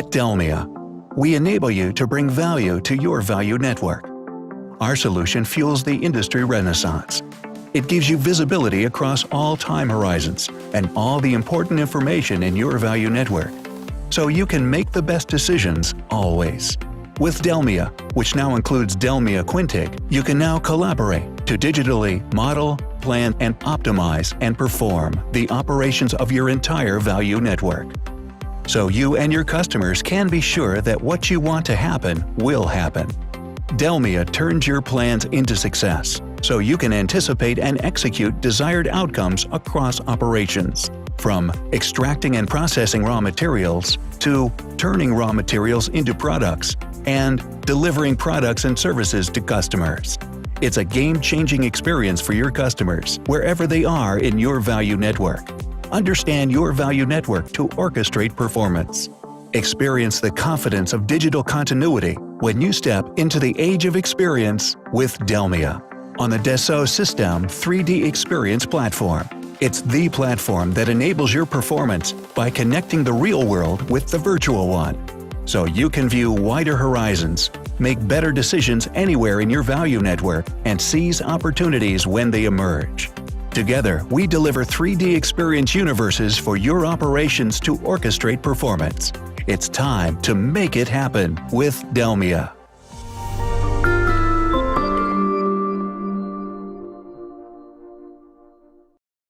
At Delmia, we enable you to bring value to your value network. Our solution fuels the industry renaissance. It gives you visibility across all time horizons and all the important information in your value network, so you can make the best decisions always. With Delmia, which now includes Delmia Quintic, you can now collaborate to digitally model, plan, and optimize and perform the operations of your entire value network. So you and your customers can be sure that what you want to happen will happen. Delmia turns your plans into success, so you can anticipate and execute desired outcomes across operations. From extracting and processing raw materials, to turning raw materials into products, and delivering products and services to customers. It's a game-changing experience for your customers, wherever they are in your value network. Understand your value network to orchestrate performance. Experience the confidence of digital continuity when you step into the age of experience with Delmia on the Dassault Systèmes 3D Experience platform. It's the platform that enables your performance by connecting the real world with the virtual one, so you can view wider horizons, make better decisions anywhere in your value network, and seize opportunities when they emerge. Together, we deliver 3D experience universes for your operations to orchestrate performance. It's time to make it happen with Delmia.